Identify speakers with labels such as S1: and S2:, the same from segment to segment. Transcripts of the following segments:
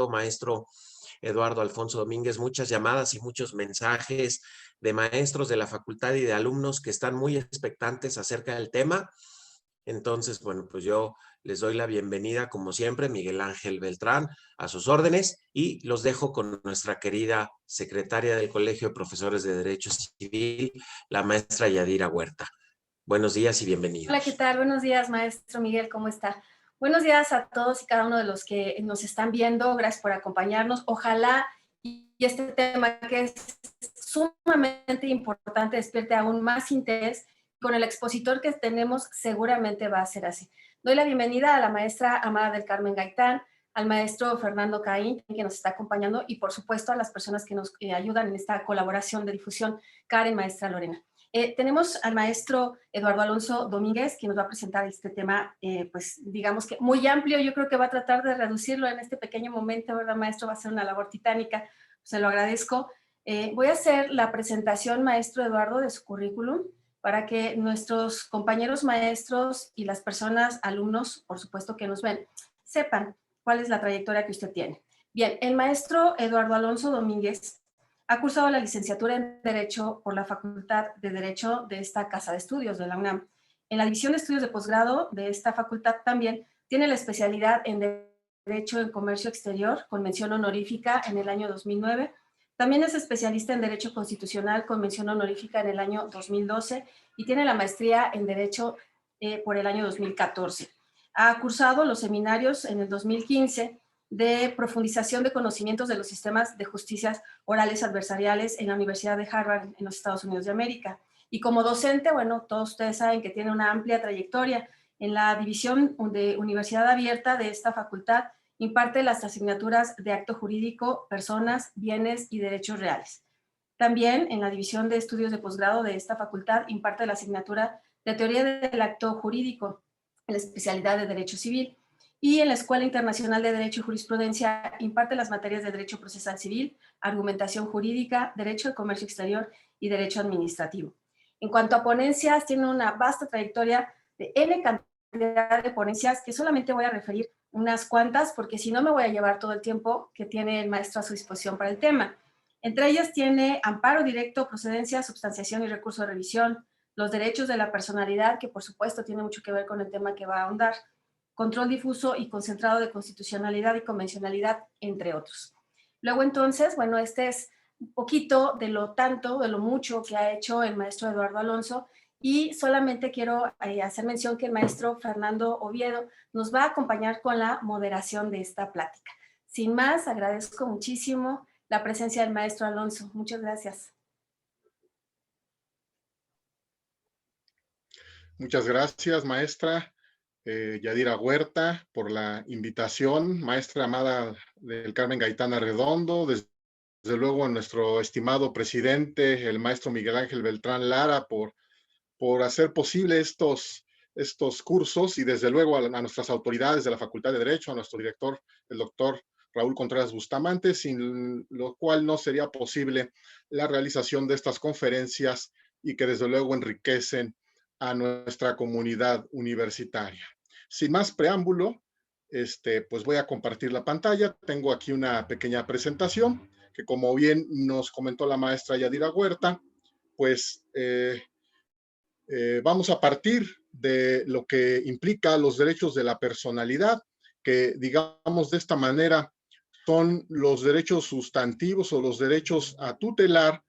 S1: maestro Eduardo Alfonso Domínguez, muchas llamadas y muchos mensajes de maestros de la facultad y de alumnos que están muy expectantes acerca del tema. Entonces, bueno, pues yo les doy la bienvenida, como siempre, Miguel Ángel Beltrán, a sus órdenes, y los dejo con nuestra querida secretaria del Colegio de Profesores de Derecho Civil, la maestra Yadira Huerta. Buenos días y
S2: Hola, ¿qué
S1: bienvenidos.
S2: tal? Buenos días, maestro Miguel, ¿cómo está? Buenos días a todos y cada uno de los que nos están viendo. Gracias por acompañarnos. Ojalá y este tema que es sumamente importante despierte aún más interés. Con el expositor que tenemos seguramente va a ser así. Doy la bienvenida a la maestra Amada del Carmen Gaitán, al maestro Fernando Caín, que nos está acompañando, y por supuesto a las personas que nos ayudan en esta colaboración de difusión, Karen, maestra Lorena. Tenemos al maestro Eduardo Alfonso Domínguez, que nos va a presentar este tema, pues digamos que muy amplio. Yo creo que va a tratar de reducirlo en este pequeño momento, ¿verdad, maestro? Va a ser una labor titánica, se lo agradezco. Voy a hacer la presentación, maestro Eduardo, de su currículum, para que nuestros compañeros maestros y las personas, alumnos, por supuesto que nos ven, sepan cuál es la trayectoria que usted tiene. Bien, el maestro Eduardo Alfonso Domínguez ha cursado la licenciatura en Derecho por la Facultad de Derecho de esta Casa de Estudios de la UNAM. En la División de Estudios de Posgrado de esta facultad también tiene la especialidad en Derecho en Comercio Exterior con mención honorífica en el año 2009. También es especialista en Derecho Constitucional con mención honorífica en el año 2012 y tiene la maestría en Derecho por el año 2014. Ha cursado los seminarios en el 2015 de profundización de conocimientos de los sistemas de justicias orales adversariales en la Universidad de Harvard en los Estados Unidos de América. Y como docente, bueno, todos ustedes saben que tiene una amplia trayectoria en la división de Universidad Abierta de esta facultad. Imparte las asignaturas de acto jurídico, personas, bienes y derechos reales. También en la división de estudios de posgrado de esta facultad imparte la asignatura de teoría del acto jurídico en la especialidad de Derecho Civil. Y en la Escuela Internacional de Derecho y Jurisprudencia imparte las materias de Derecho Procesal Civil, Argumentación Jurídica, Derecho de Comercio Exterior y Derecho Administrativo. En cuanto a ponencias, tiene una vasta trayectoria de N cantidad de ponencias que solamente voy a referir unas cuantas porque si no me voy a llevar todo el tiempo que tiene el maestro a su disposición para el tema. Entre ellas tiene amparo directo, procedencia, substanciación y recurso de revisión, los derechos de la personalidad, que por supuesto tiene mucho que ver con el tema que va a ahondar, control difuso y concentrado de constitucionalidad y convencionalidad, entre otros. Luego entonces, bueno, este es un poquito de lo tanto, de lo mucho que ha hecho el maestro Eduardo Alfonso, y solamente quiero hacer mención que el maestro Fernando Oviedo nos va a acompañar con la moderación de esta plática. Sin más, agradezco muchísimo la presencia del maestro Alfonso. Muchas gracias.
S3: Muchas gracias, maestra Yadira Huerta, por la invitación. Maestra Amada del Carmen Gaitán Arredondo, desde luego a nuestro estimado presidente, el maestro Miguel Ángel Beltrán Lara, por hacer posible estos cursos, y desde luego a nuestras autoridades de la Facultad de Derecho, a nuestro director, el doctor Raúl Contreras Bustamante, sin lo cual no sería posible la realización de estas conferencias y que desde luego enriquecen a nuestra comunidad universitaria. Sin más preámbulo, pues voy a compartir la pantalla. Tengo aquí una pequeña presentación que, como bien nos comentó la maestra Yadira Huerta, pues vamos a partir de lo que implica los derechos de la personalidad, que digamos de esta manera son los derechos sustantivos o los derechos a tutelar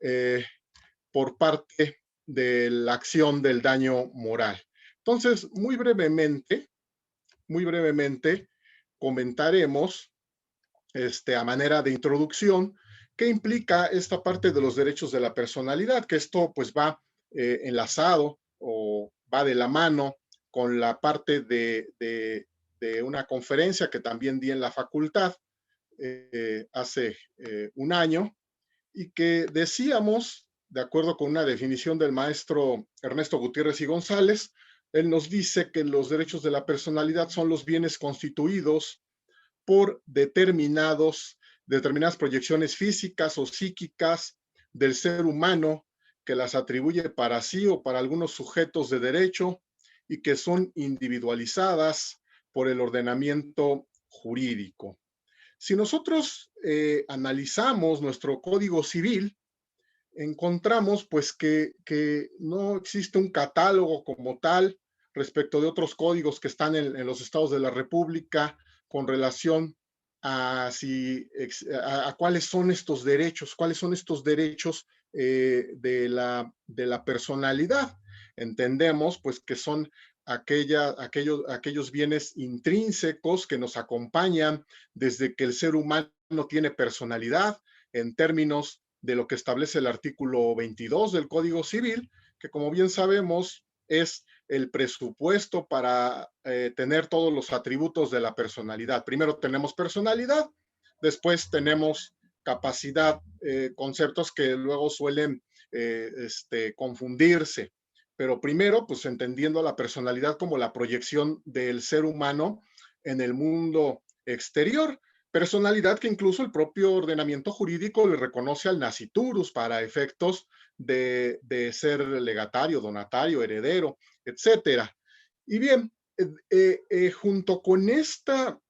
S3: eh, por parte de la acción del daño moral. Entonces, muy brevemente comentaremos a manera de introducción qué implica esta parte de los derechos de la personalidad, que esto pues va enlazado o va de la mano con la parte de una conferencia que también di en la facultad hace un año, y que decíamos, de acuerdo con una definición del maestro Ernesto Gutiérrez y González, él nos dice que los derechos de la personalidad son los bienes constituidos por determinadas proyecciones físicas o psíquicas del ser humano, que las atribuye para sí o para algunos sujetos de derecho y que son individualizadas por el ordenamiento jurídico. Si nosotros analizamos nuestro Código Civil, encontramos pues que no existe un catálogo como tal respecto de otros códigos que están en los estados de la República con relación a, a cuáles son estos derechos de la personalidad. Entendemos pues que son aquellos bienes intrínsecos que nos acompañan desde que el ser humano tiene personalidad en términos de lo que establece el artículo 22 del Código Civil, que como bien sabemos es el presupuesto para tener todos los atributos de la personalidad. Primero tenemos personalidad, después tenemos capacidad, conceptos que luego suelen confundirse. Pero primero, pues entendiendo la personalidad como la proyección del ser humano en el mundo exterior, personalidad que incluso el propio ordenamiento jurídico le reconoce al nasciturus para efectos de ser legatario, donatario, heredero, etcétera. Y bien, junto con esta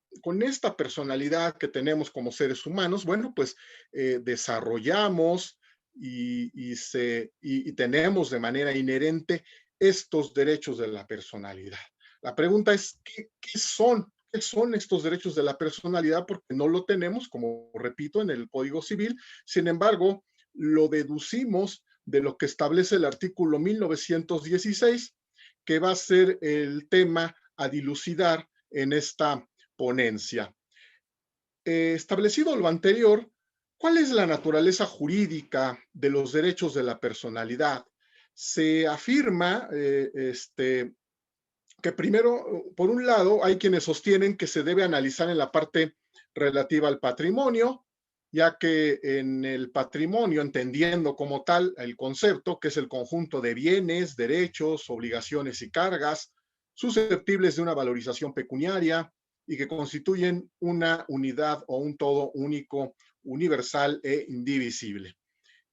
S3: personalidad que tenemos como seres humanos, bueno, pues desarrollamos y tenemos de manera inherente estos derechos de la personalidad. La pregunta es, ¿qué son? ¿Qué son estos derechos de la personalidad? Porque no lo tenemos, como repito, en el Código Civil. Sin embargo, lo deducimos de lo que establece el artículo 1916, que va a ser el tema a dilucidar en esta ponencia. Establecido lo anterior, ¿cuál es la naturaleza jurídica de los derechos de la personalidad? Se afirma que primero, por un lado, hay quienes sostienen que se debe analizar en la parte relativa al patrimonio, ya que en el patrimonio, entendiendo como tal el concepto, que es el conjunto de bienes, derechos, obligaciones y cargas, susceptibles de una valorización pecuniaria y que constituyen una unidad o un todo único, universal e indivisible.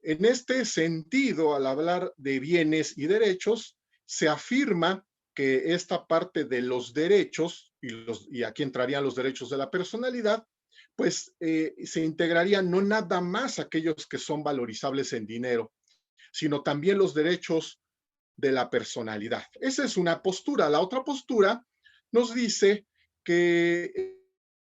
S3: En este sentido, al hablar de bienes y derechos, se afirma que esta parte de los derechos, y aquí entrarían los derechos de la personalidad, pues se integrarían no nada más aquellos que son valorizables en dinero, sino también los derechos de la personalidad. Esa es una postura. La otra postura nos dice que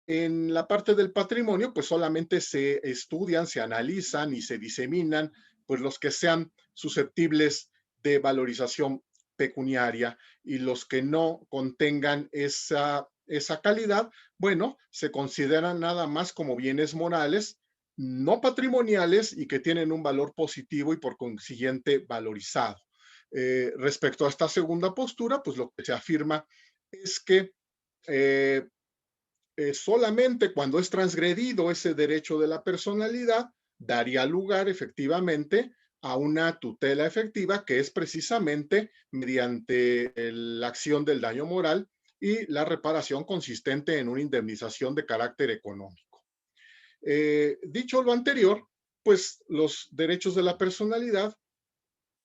S3: en la parte del patrimonio, pues solamente se estudian, se analizan y se diseminan, pues los que sean susceptibles de valorización pecuniaria y los que no contengan esa calidad, bueno, se consideran nada más como bienes morales, no patrimoniales y que tienen un valor positivo y por consiguiente valorizado. Respecto a esta segunda postura, pues lo que se afirma es que solamente cuando es transgredido ese derecho de la personalidad, daría lugar efectivamente a una tutela efectiva que es precisamente mediante la acción del daño moral y la reparación consistente en una indemnización de carácter económico. Dicho lo anterior, pues los derechos de la personalidad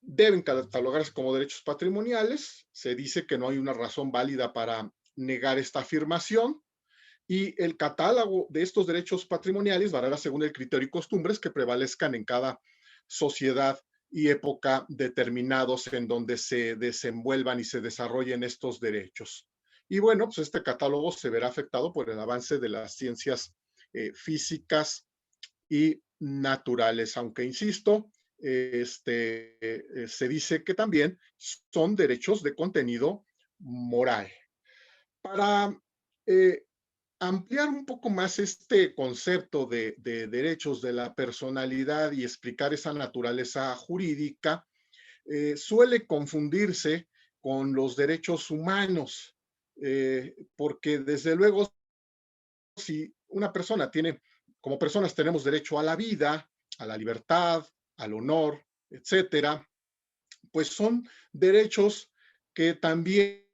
S3: deben catalogarse como derechos patrimoniales. Se dice que no hay una razón válida para negar esta afirmación. Y el catálogo de estos derechos patrimoniales variará según el criterio y costumbres que prevalezcan en cada sociedad y época determinados en donde se desenvuelvan y se desarrollen estos derechos. Y bueno, pues este catálogo se verá afectado por el avance de las ciencias físicas y naturales, aunque insisto, se dice que también son derechos de contenido moral. Para ampliar un poco más este concepto de derechos de la personalidad y explicar esa naturaleza jurídica, suele confundirse con los derechos humanos, porque desde luego si una persona tiene, como personas tenemos derecho a la vida, a la libertad, al honor, etcétera, pues son derechos que también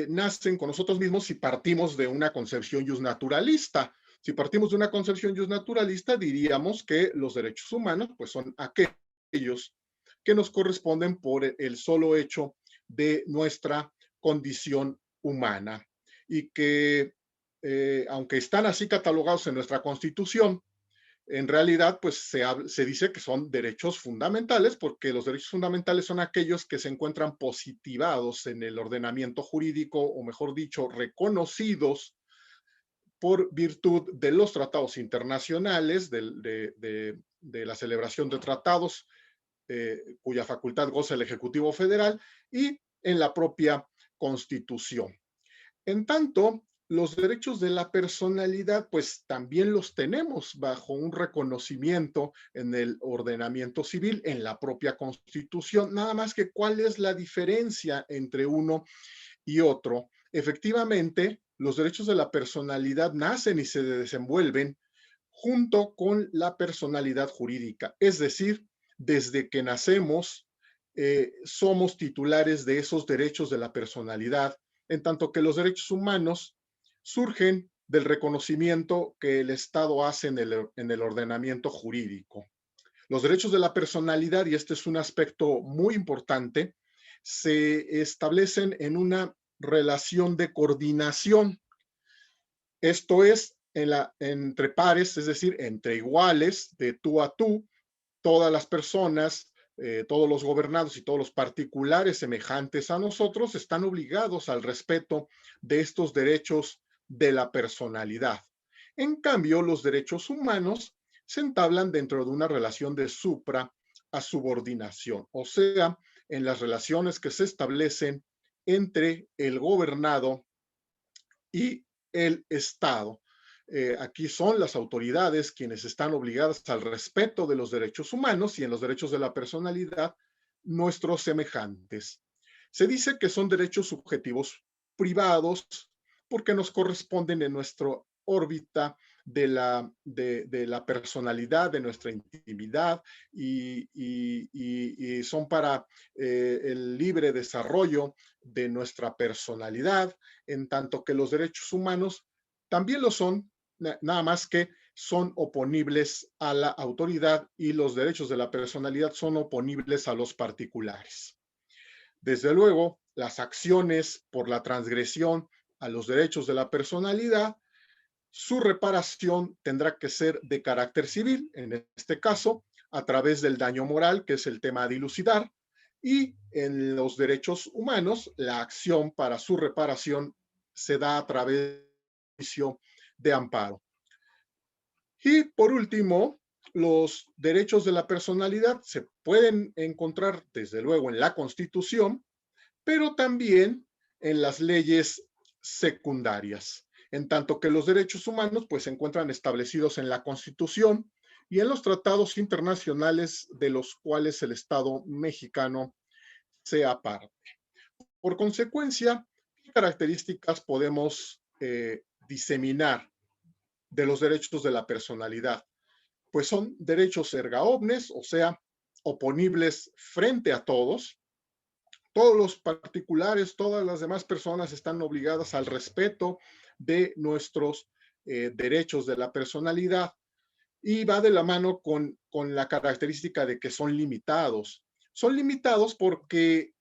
S3: nacen con nosotros mismos si partimos de una concepción justnaturalista. Si partimos de una concepción justnaturalista, diríamos que los derechos humanos pues son aquellos que nos corresponden por el solo hecho de nuestra condición humana y que aunque están así catalogados en nuestra Constitución, en realidad, pues se dice que son derechos fundamentales, porque los derechos fundamentales son aquellos que se encuentran positivados en el ordenamiento jurídico, o mejor dicho, reconocidos por virtud de los tratados internacionales, de la celebración de tratados, cuya facultad goza el Ejecutivo Federal, y en la propia Constitución. En tanto, los derechos de la personalidad, pues también los tenemos bajo un reconocimiento en el ordenamiento civil, en la propia Constitución, nada más que cuál es la diferencia entre uno y otro. Efectivamente, los derechos de la personalidad nacen y se desenvuelven junto con la personalidad jurídica, es decir, desde que nacemos, somos titulares de esos derechos de la personalidad, en tanto que los derechos humanos surgen del reconocimiento que el Estado hace en el ordenamiento jurídico. Los derechos de la personalidad, y este es un aspecto muy importante, se establecen en una relación de coordinación. Esto es entre pares, es decir, entre iguales, de tú a tú, todas las personas, todos los gobernados y todos los particulares semejantes a nosotros están obligados al respeto de estos derechos de la personalidad. En cambio, los derechos humanos se entablan dentro de una relación de supra a subordinación, o sea, en las relaciones que se establecen entre el gobernado y el Estado. Aquí son las autoridades quienes están obligadas al respeto de los derechos humanos y en los derechos de la personalidad, nuestros semejantes. Se dice que son derechos subjetivos privados porque nos corresponden en nuestra órbita de la personalidad, de nuestra intimidad y son para el libre desarrollo de nuestra personalidad, en tanto que los derechos humanos también lo son, nada más que son oponibles a la autoridad y los derechos de la personalidad son oponibles a los particulares. Desde luego, las acciones por la transgresión a los derechos de la personalidad, su reparación tendrá que ser de carácter civil, en este caso, a través del daño moral, que es el tema a dilucidar, y en los derechos humanos, la acción para su reparación se da a través de amparo. Y por último, los derechos de la personalidad se pueden encontrar desde luego en la Constitución, pero también en las leyes secundarias, en tanto que los derechos humanos pues se encuentran establecidos en la Constitución y en los tratados internacionales de los cuales el Estado mexicano sea parte. Por consecuencia, ¿qué características podemos diseminar de los derechos de la personalidad? Pues son derechos erga omnes, o sea, oponibles frente a todos. Todos los particulares, todas las demás personas están obligadas al respeto de nuestros derechos de la personalidad y va de la mano con la característica de que son limitados. Son limitados porque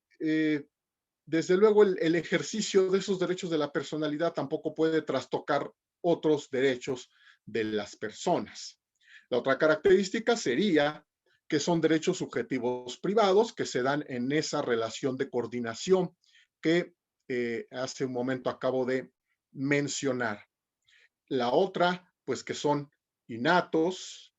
S3: desde luego el ejercicio de esos derechos de la personalidad tampoco puede trastocar otros derechos de las personas. La otra característica sería que son derechos subjetivos privados que se dan en esa relación de coordinación que hace un momento acabo de mencionar. La otra, pues que son innatos,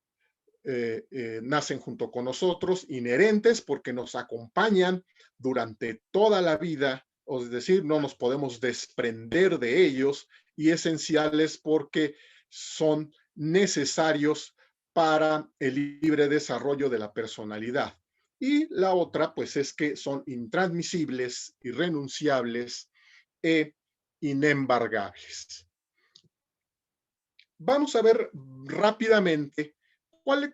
S3: nacen junto con nosotros, inherentes porque nos acompañan durante toda la vida, es decir, no nos podemos desprender de ellos y esenciales porque son necesarios para el libre desarrollo de la personalidad. Y la otra, pues es que son intransmisibles, irrenunciables e inembargables. Vamos a ver rápidamente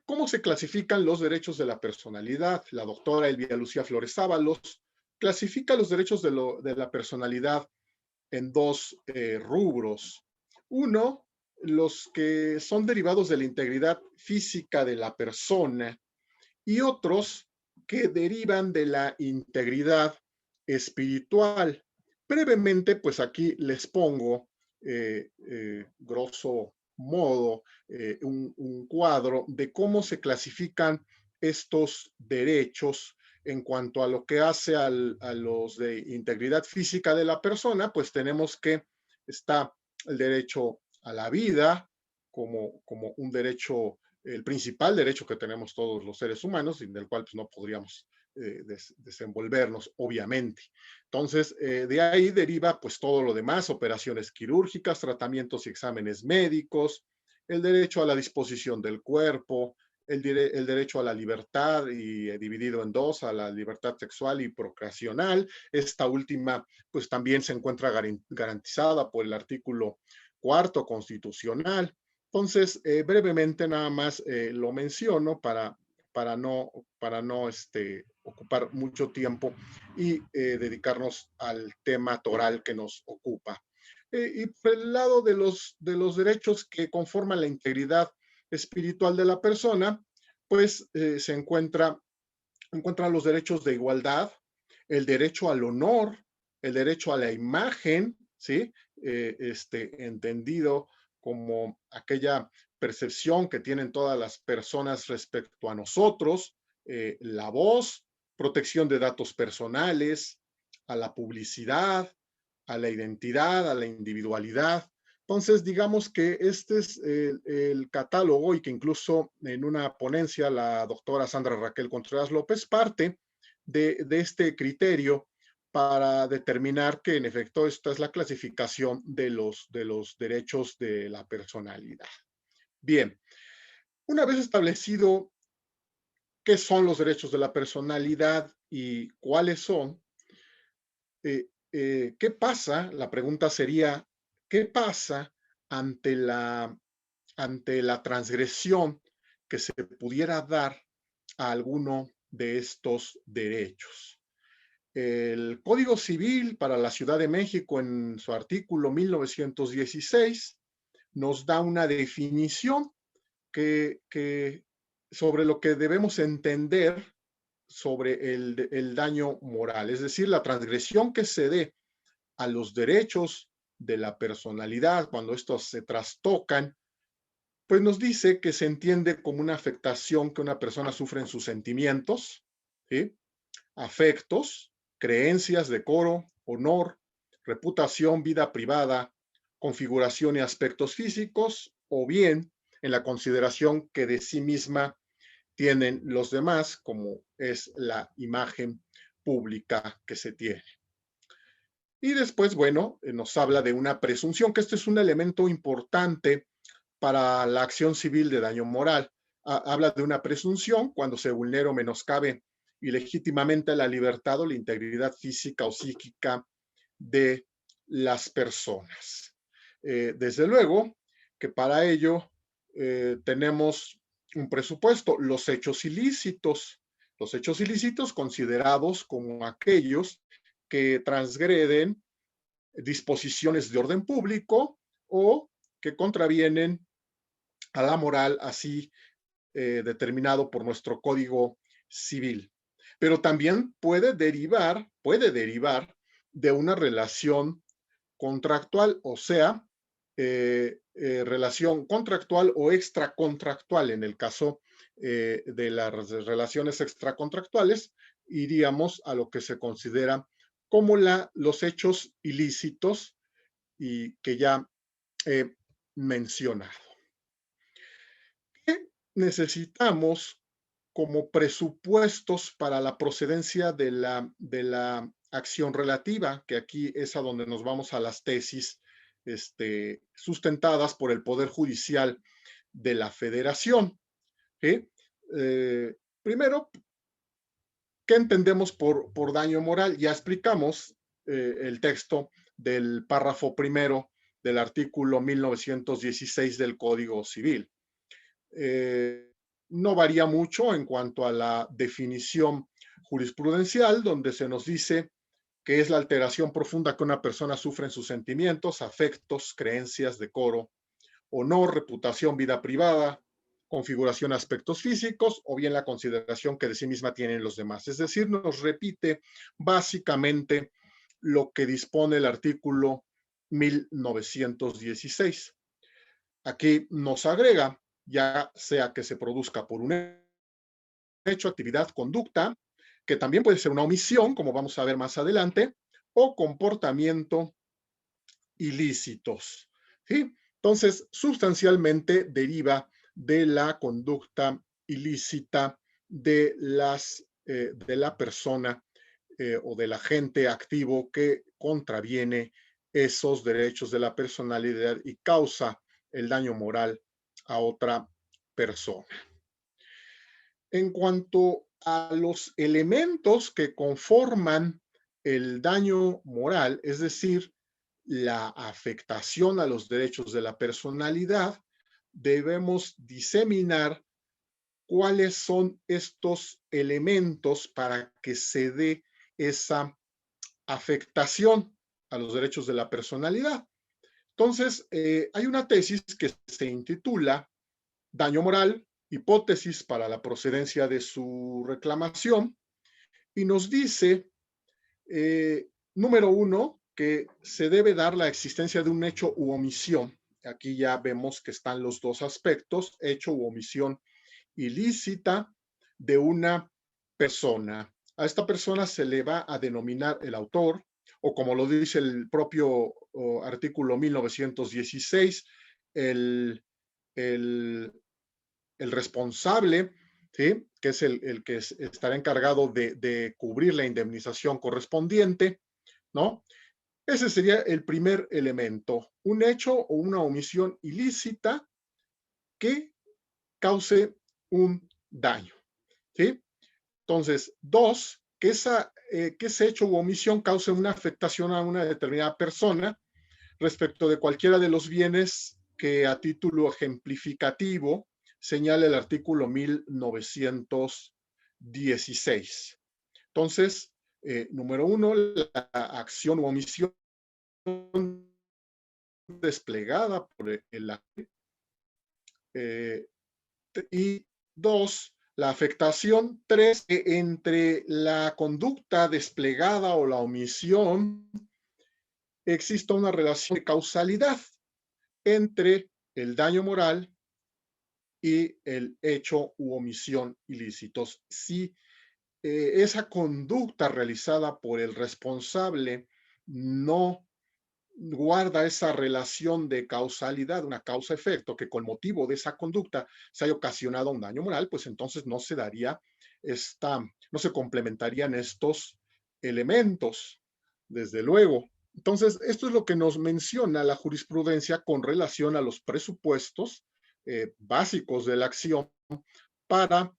S3: cómo se clasifican los derechos de la personalidad. La doctora Elvia Lucía Flores Ábalos clasifica los derechos de la personalidad en dos rubros. Uno, los que son derivados de la integridad física de la persona y otros que derivan de la integridad espiritual. Brevemente, pues aquí les pongo grosso modo, un cuadro de cómo se clasifican estos derechos en cuanto a lo que hace a los de integridad física de la persona. Pues tenemos que está el derecho a la vida como un derecho, el principal derecho que tenemos todos los seres humanos, sin el cual pues, no podríamos desenvolvernos, obviamente. Entonces, de ahí deriva pues todo lo demás: operaciones quirúrgicas, tratamientos y exámenes médicos, el derecho a la disposición del cuerpo, el derecho a la libertad, y dividido en dos, a la libertad sexual y procreacional. Esta última pues también se encuentra garantizada por el artículo 4º constitucional. Entonces, brevemente nada más lo menciono para no ocupar mucho tiempo y dedicarnos al tema toral que nos ocupa. Y por el lado de los derechos que conforman la integridad espiritual de la persona, pues se encuentran los derechos de igualdad, el derecho al honor, el derecho a la imagen, ¿sí? Entendido como aquella percepción que tienen todas las personas respecto a nosotros, la voz, protección de datos personales, a la publicidad, a la identidad, a la individualidad. Entonces, digamos que este es el catálogo, y que incluso en una ponencia la doctora Sandra Raquel Contreras López parte de este criterio para determinar que en efecto esta es la clasificación de los derechos de la personalidad. Bien, una vez establecido qué son los derechos de la personalidad y cuáles son, ¿qué pasa? La pregunta sería, ¿qué pasa ante la transgresión que se pudiera dar a alguno de estos derechos? El Código Civil para la Ciudad de México, en su artículo 1916, nos da una definición sobre lo que debemos entender sobre el daño moral, es decir, la transgresión que se dé a los derechos de la personalidad cuando estos se trastocan. Pues nos dice que se entiende como una afectación que una persona sufre en sus sentimientos, ¿sí? Afectos, creencias, decoro, honor, reputación, vida privada, configuración y aspectos físicos, o bien en la consideración que de sí misma tienen los demás, como es la imagen pública que se tiene. Y después, bueno, nos habla de una presunción, que este es un elemento importante para la acción civil de daño moral. Habla de una presunción cuando se vulnera o menoscabe ilegítimamente la libertad o la integridad física o psíquica de las personas. Desde luego que para ello tenemos un presupuesto: los hechos ilícitos. Los hechos ilícitos considerados como aquellos que transgreden disposiciones de orden público o que contravienen a la moral así determinado por nuestro Código Civil. Pero también puede derivar de una relación contractual, o sea, relación contractual o extracontractual. En el caso de las relaciones extracontractuales, iríamos a lo que se considera como los hechos ilícitos, y que ya he mencionado. ¿Qué necesitamos como presupuestos para la procedencia de la acción relativa? Que aquí es a donde nos vamos a las tesis sustentadas por el Poder Judicial de la Federación. ¿Sí? Primero, ¿qué entendemos por daño moral? Ya explicamos el texto del párrafo primero del artículo 1916 del Código Civil. No varía mucho en cuanto a la definición jurisprudencial, donde se nos dice que es la alteración profunda que una persona sufre en sus sentimientos, afectos, creencias, decoro, honor, reputación, vida privada, configuración, aspectos físicos, o bien la consideración que de sí misma tienen los demás. Es decir, nos repite básicamente lo que dispone el artículo 1916. Aquí nos agrega, ya sea que se produzca por un hecho, actividad, conducta, que también puede ser una omisión, como vamos a ver más adelante, o comportamiento ilícitos. ¿Sí? Entonces, sustancialmente deriva de la conducta ilícita de la persona o del agente activo que contraviene esos derechos de la personalidad y causa el daño moral a otra persona. En cuanto a los elementos que conforman el daño moral, es decir, la afectación a los derechos de la personalidad, debemos diseminar cuáles son estos elementos para que se dé esa afectación a los derechos de la personalidad. Entonces, hay una tesis que se intitula Daño moral, hipótesis para la procedencia de su reclamación, y nos dice, número uno, que se debe dar la existencia de un hecho u omisión. Aquí ya vemos que están los dos aspectos, hecho u omisión ilícita de una persona. A esta persona se le va a denominar el autor, o como lo dice el propio artículo 1916, el, el, el responsable, ¿sí? Que es el que estará encargado de cubrir la indemnización correspondiente, ¿no? Ese sería el primer elemento, un hecho o una omisión ilícita que cause un daño, ¿sí? Entonces, dos, que ese hecho u omisión cause una afectación a una determinada persona respecto de cualquiera de los bienes que a título ejemplificativo señala el artículo 1916. Entonces, número uno, la acción u omisión desplegada por el actor. Y dos, la afectación. Tres, que entre la conducta desplegada o la omisión exista una relación de causalidad entre el daño moral y el hecho u omisión ilícitos. Si esa conducta realizada por el responsable no guarda esa relación de causalidad, una causa-efecto, que con motivo de esa conducta se haya ocasionado un daño moral, pues entonces no se daría no se complementarían estos elementos, desde luego. Entonces, esto es lo que nos menciona la jurisprudencia con relación a los presupuestos básicos de la acción para,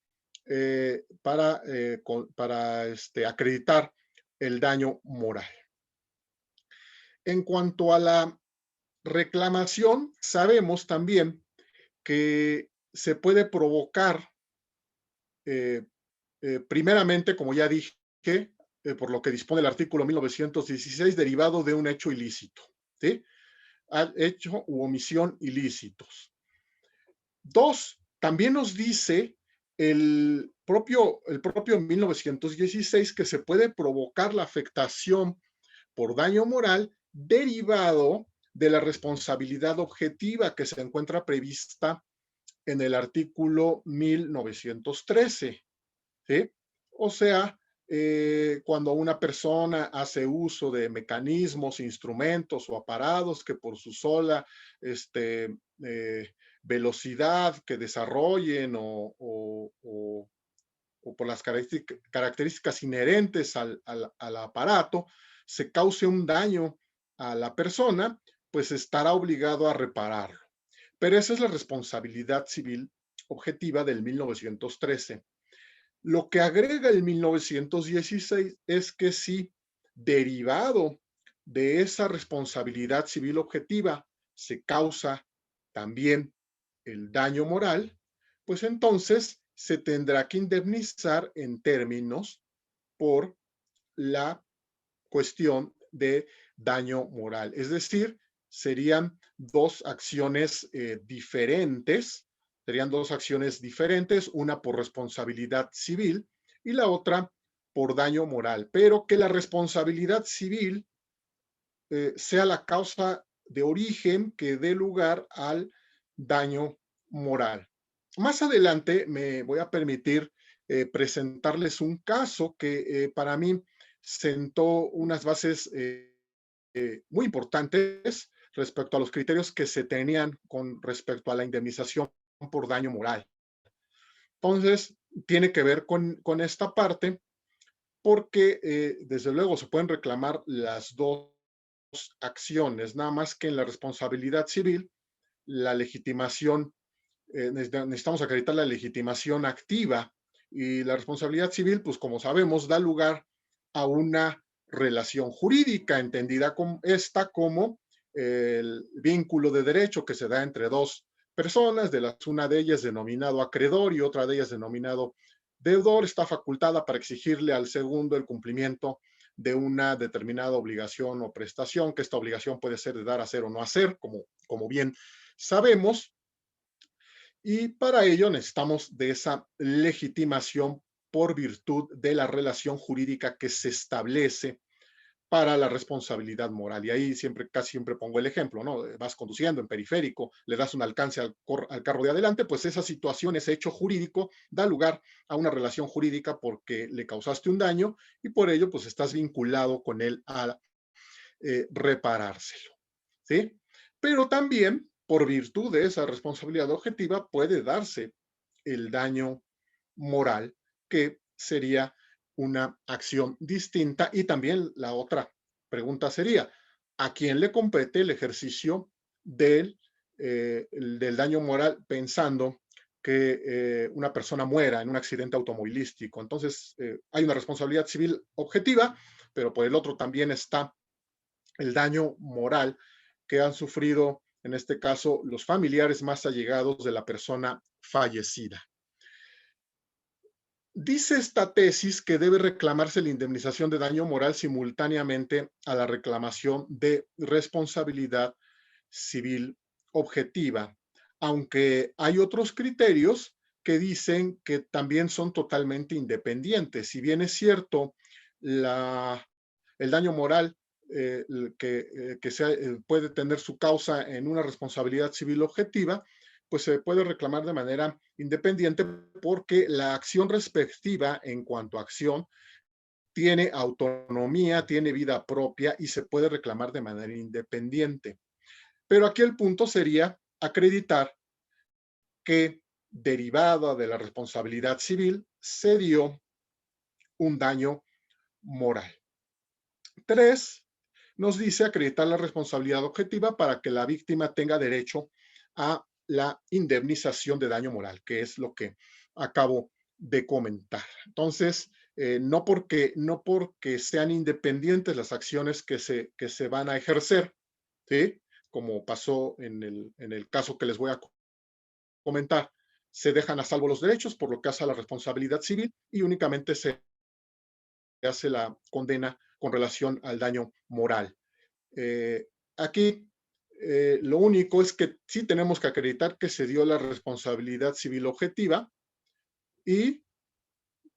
S3: acreditar el daño moral. En cuanto a la reclamación, sabemos también que se puede provocar, primeramente, como ya dije, por lo que dispone el artículo 1916, derivado de un hecho ilícito, ¿sí? Hecho u omisión ilícitos. Dos, también nos dice el propio 1916 que se puede provocar la afectación por daño moral derivado de la responsabilidad objetiva que se encuentra prevista en el artículo 1913, ¿sí? O sea, cuando una persona hace uso de mecanismos, instrumentos o aparatos que por su sola velocidad que desarrollen o por las características inherentes al aparato, se cause un daño a la persona, pues estará obligado a repararlo. Pero esa es la responsabilidad civil objetiva del 1913. Lo que agrega el 1916 es que si derivado de esa responsabilidad civil objetiva se causa también el daño moral, pues entonces se tendrá que indemnizar en términos por la cuestión de daño moral. Es decir, serían dos acciones diferentes, una por responsabilidad civil y la otra por daño moral, pero que la responsabilidad civil sea la causa de origen que dé lugar al daño moral. Más adelante me voy a permitir presentarles un caso que para mí sentó unas bases muy importantes respecto a los criterios que se tenían con respecto a la indemnización por daño moral. Entonces, tiene que ver con esta parte porque desde luego se pueden reclamar las dos acciones, nada más que en la responsabilidad civil, la legitimación, necesitamos acreditar la legitimación activa y la responsabilidad civil, pues como sabemos, da lugar a una relación jurídica, entendida como esta como el vínculo de derecho que se da entre dos personas, una de ellas denominado acreedor y otra de ellas denominado deudor, está facultada para exigirle al segundo el cumplimiento de una determinada obligación o prestación, que esta obligación puede ser de dar, hacer o no hacer, como bien sabemos, y para ello necesitamos de esa legitimación por virtud de la relación jurídica que se establece para la responsabilidad moral. Y ahí casi siempre pongo el ejemplo, ¿no? Vas conduciendo en periférico, le das un alcance al carro de adelante, pues esa situación, ese hecho jurídico, da lugar a una relación jurídica porque le causaste un daño y por ello, pues estás vinculado con él a reparárselo, ¿sí? Pero también, por virtud de esa responsabilidad objetiva, puede darse el daño moral, que sería una acción distinta. Y también la otra pregunta sería, ¿a quién le compete el ejercicio del daño moral pensando que una persona muera en un accidente automovilístico? Entonces, hay una responsabilidad civil objetiva, pero por el otro también está el daño moral que han sufrido, en este caso, los familiares más allegados de la persona fallecida. Dice esta tesis que debe reclamarse la indemnización de daño moral simultáneamente a la reclamación de responsabilidad civil objetiva, aunque hay otros criterios que dicen que también son totalmente independientes. Si bien es cierto, el daño moral puede tener su causa en una responsabilidad civil objetiva, pues se puede reclamar de manera independiente porque la acción respectiva en cuanto a acción tiene autonomía, tiene vida propia y se puede reclamar de manera independiente. Pero aquí el punto sería acreditar que derivada de la responsabilidad civil se dio un daño moral. 3, nos dice acreditar la responsabilidad objetiva para que la víctima tenga derecho a la indemnización de daño moral, que es lo que acabo de comentar. Entonces, no porque sean independientes las acciones que se van a ejercer, ¿sí? Como pasó en el caso que les voy a comentar, se dejan a salvo los derechos, por lo que hace a la responsabilidad civil y únicamente se hace la condena con relación al daño moral. Aquí lo único es que sí tenemos que acreditar que se dio la responsabilidad civil objetiva y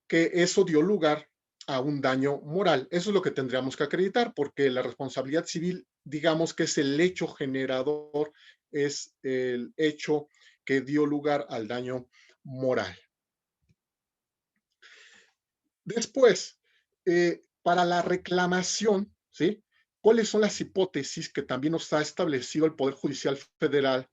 S3: que eso dio lugar a un daño moral. Eso es lo que tendríamos que acreditar, porque la responsabilidad civil, digamos que es el hecho generador, es el hecho que dio lugar al daño moral. Después, para la reclamación, ¿sí? ¿Cuáles son las hipótesis que también nos ha establecido el Poder Judicial Federal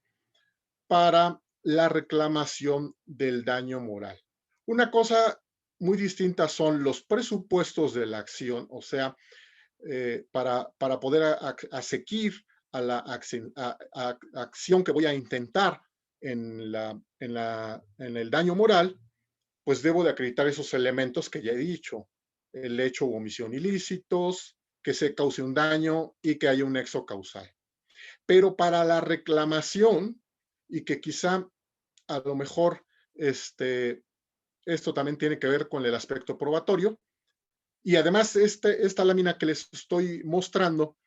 S3: para la reclamación del daño moral? Una cosa muy distinta son los presupuestos de la acción, o sea, para poder aseguir a la acción que voy a intentar en el daño moral, pues debo de acreditar esos elementos que ya he dicho, el hecho u omisión ilícitos, que se cause un daño y que haya un nexo causal. Pero para la reclamación, y que quizá a lo mejor esto también tiene que ver con el aspecto probatorio, y además esta lámina que les estoy mostrando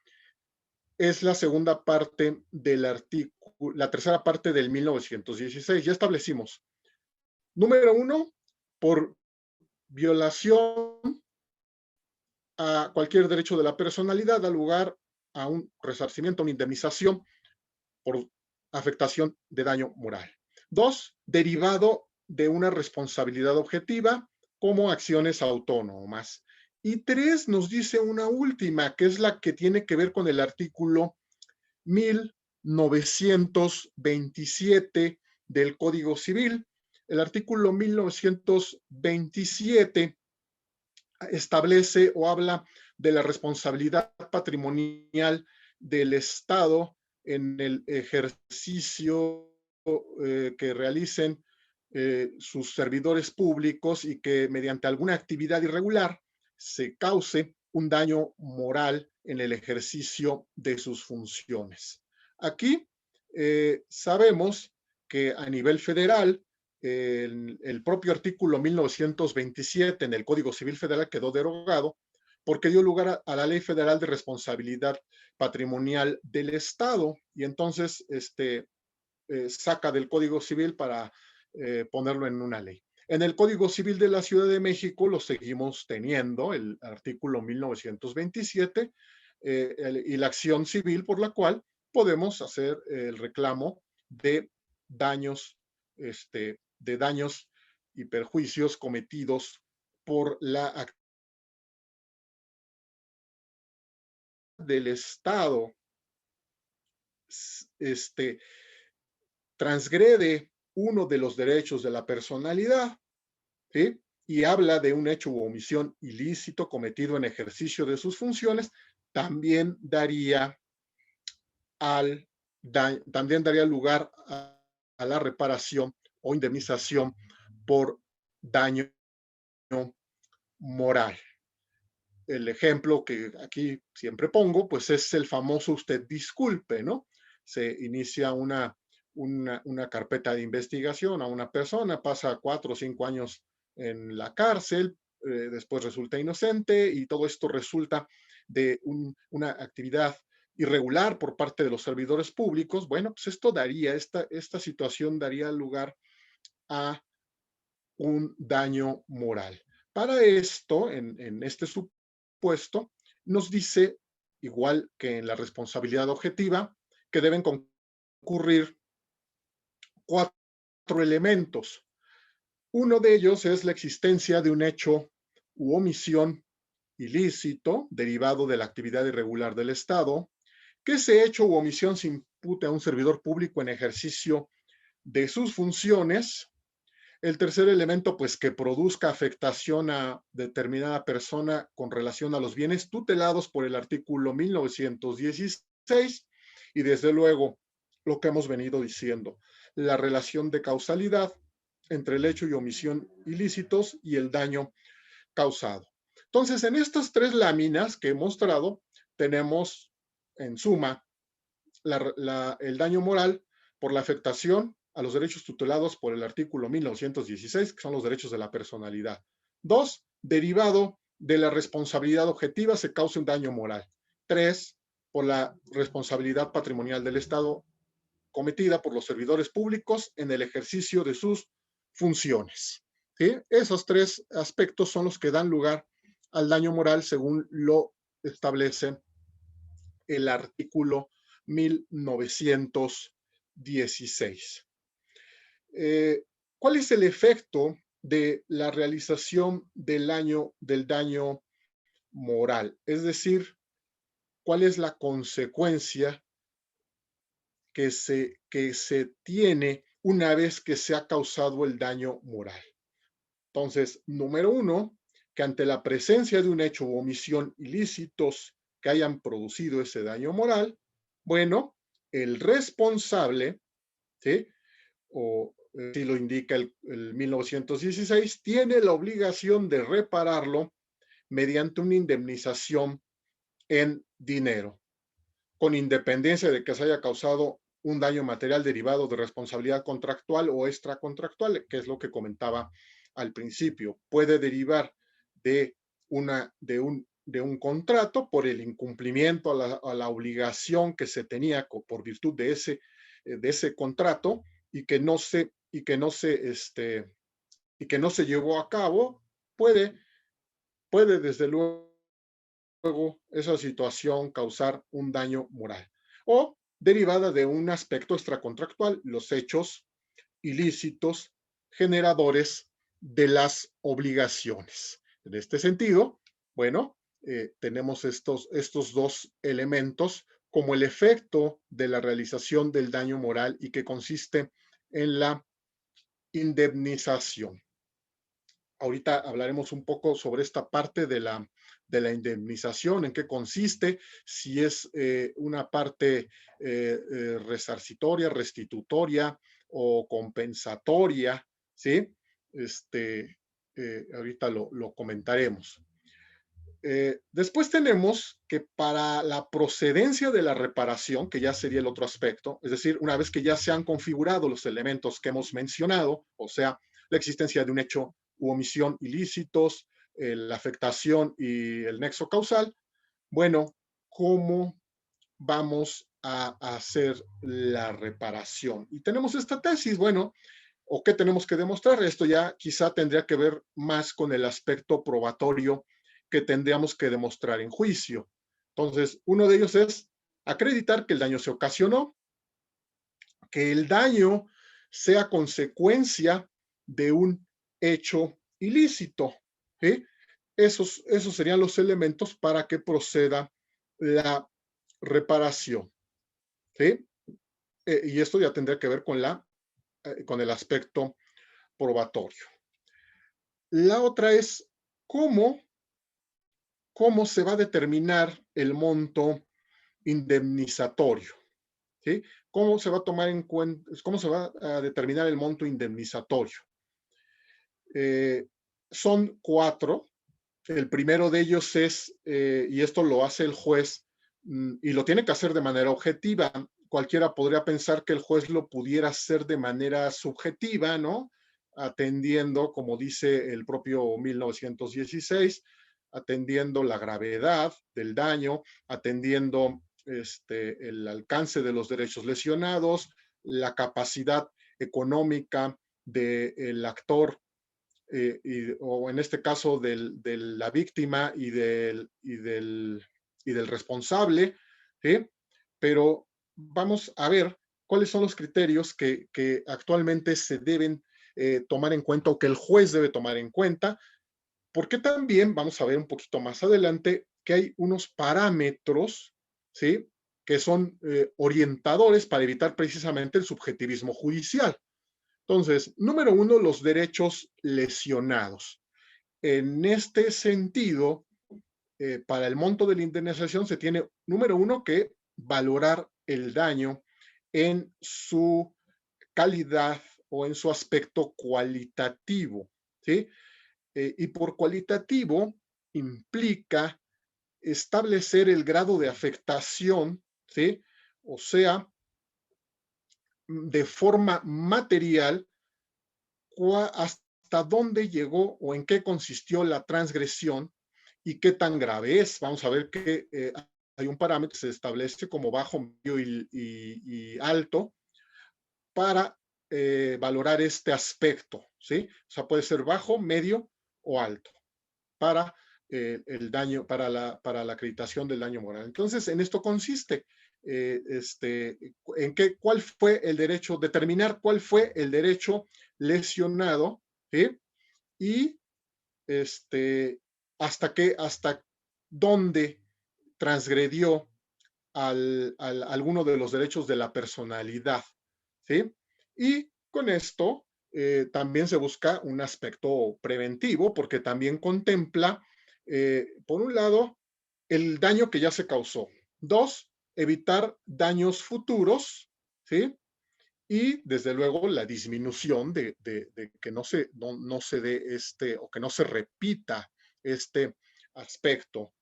S3: es la segunda parte del artículo, la tercera parte del 1916. Ya establecimos, número 1, por violación a cualquier derecho de la personalidad da lugar a un resarcimiento, una indemnización por afectación de daño moral. 2, derivado de una responsabilidad objetiva como acciones autónomas. Y 3, nos dice una última, que es la que tiene que ver con el artículo 1927 del Código Civil. El artículo 1927 establece o habla de la responsabilidad patrimonial del Estado en el ejercicio que realicen sus servidores públicos y que mediante alguna actividad irregular se cause un daño moral en el ejercicio de sus funciones. Aquí sabemos que a nivel federal el propio artículo 1927 en el Código Civil Federal quedó derogado porque dio lugar a la Ley Federal de Responsabilidad Patrimonial del Estado y entonces saca del Código Civil para ponerlo en una ley. En el Código Civil de la Ciudad de México lo seguimos teniendo, el artículo 1927 y la acción civil por la cual podemos hacer el reclamo de daños y perjuicios cometidos por la actividad del Estado, transgrede uno de los derechos de la personalidad, ¿sí? Y habla de un hecho u omisión ilícito cometido en ejercicio de sus funciones, también daría lugar a la reparación o indemnización por daño moral. El ejemplo que aquí siempre pongo, pues es el famoso usted disculpe, ¿no? Se inicia una carpeta de investigación a una persona, pasa 4 o 5 años en la cárcel, después resulta inocente y todo esto resulta de una actividad irregular por parte de los servidores públicos. Bueno, pues esto daría, esta situación daría lugar a un daño moral. Para esto, en este supuesto, nos dice, igual que en la responsabilidad objetiva, que deben concurrir 4 elementos. Uno de ellos es la existencia de un hecho u omisión ilícito derivado de la actividad irregular del Estado, que ese hecho u omisión se impute a un servidor público en ejercicio de sus funciones. El tercer elemento, pues que produzca afectación a determinada persona con relación a los bienes tutelados por el artículo 1916 y desde luego lo que hemos venido diciendo, la relación de causalidad entre el hecho y omisión ilícitos y el daño causado. Entonces, en estas 3 láminas que he mostrado, tenemos en suma el daño moral por la afectación a los derechos tutelados por el artículo 1916, que son los derechos de la personalidad. 2, derivado de la responsabilidad objetiva se causa un daño moral. 3, por la responsabilidad patrimonial del Estado cometida por los servidores públicos en el ejercicio de sus funciones. ¿Sí? Esos 3 aspectos son los que dan lugar al daño moral según lo establece el artículo 1916. ¿Cuál es el efecto de la realización del daño moral? Es decir, ¿cuál es la consecuencia que se tiene una vez que se ha causado el daño moral? Entonces, número 1, que ante la presencia de un hecho o omisión ilícitos que hayan producido ese daño moral, bueno, el responsable, ¿sí? O si lo indica el 1916, tiene la obligación de repararlo mediante una indemnización en dinero, con independencia de que se haya causado un daño material derivado de responsabilidad contractual o extracontractual, que es lo que comentaba al principio. Puede derivar de un contrato por el incumplimiento a la obligación que se tenía por virtud de ese contrato y que no se llevó a cabo. Puede desde luego luego esa situación causar un daño moral o derivada de un aspecto extracontractual, los hechos ilícitos generadores de las obligaciones. En este sentido, bueno, tenemos estos dos elementos como el efecto de la realización del daño moral y que consiste en la indemnización. Ahorita hablaremos un poco sobre esta parte de la indemnización, en qué consiste, si es una parte resarcitoria, restitutoria o compensatoria, ¿sí? Ahorita lo comentaremos. Después tenemos que para la procedencia de la reparación, que ya sería el otro aspecto, es decir, una vez que ya se han configurado los elementos que hemos mencionado, o sea, la existencia de un hecho u omisión ilícitos, la afectación y el nexo causal, bueno, ¿cómo vamos a hacer la reparación? Y tenemos esta tesis, bueno, ¿o qué tenemos que demostrar? Esto ya quizá tendría que ver más con el aspecto probatorio que tendríamos que demostrar en juicio. Entonces, uno de ellos es acreditar que el daño se ocasionó, que el daño sea consecuencia de un hecho ilícito. ¿Sí? Esos serían los elementos para que proceda la reparación. ¿Sí? Y esto ya tendría que ver con el aspecto probatorio. La otra es cómo, cómo se va a determinar el monto indemnizatorio. ¿Sí? ¿Cómo se va a tomar en cuenta, cómo se va a determinar el monto indemnizatorio? Son 4. El primero de ellos es, y esto lo hace el juez, y lo tiene que hacer de manera objetiva. Cualquiera podría pensar que el juez lo pudiera hacer de manera subjetiva, ¿no? Atendiendo, como dice el propio 1916, atendiendo la gravedad del daño, atendiendo el alcance de los derechos lesionados, la capacidad económica del actor o en este caso de la víctima y del responsable, ¿sí? Pero vamos a ver cuáles son los criterios que actualmente se deben tomar en cuenta o que el juez debe tomar en cuenta, porque también vamos a ver un poquito más adelante que hay unos parámetros, ¿sí? Que son orientadores para evitar precisamente el subjetivismo judicial. Entonces, número 1, los derechos lesionados. En este sentido, para el monto de la indemnización se tiene, número 1, que valorar el daño en su calidad o en su aspecto cualitativo, ¿sí? Y por cualitativo implica establecer el grado de afectación, ¿sí? O sea, de forma material, hasta dónde llegó o en qué consistió la transgresión y qué tan grave es. Vamos a ver que hay un parámetro que se establece como bajo, medio y alto para valorar este aspecto, ¿sí? O sea, puede ser bajo, medio o alto para el daño, para la acreditación del daño moral. Entonces, en esto consiste. ¿Cuál fue el derecho? Determinar cuál fue el derecho lesionado, ¿sí? Y hasta dónde transgredió alguno de los derechos de la personalidad, ¿sí? Y con esto también se busca un aspecto preventivo, porque también contempla, por un lado, el daño que ya se causó. 2, evitar daños futuros, ¿sí? Y desde luego la disminución de que no se dé o que no se repita este aspecto.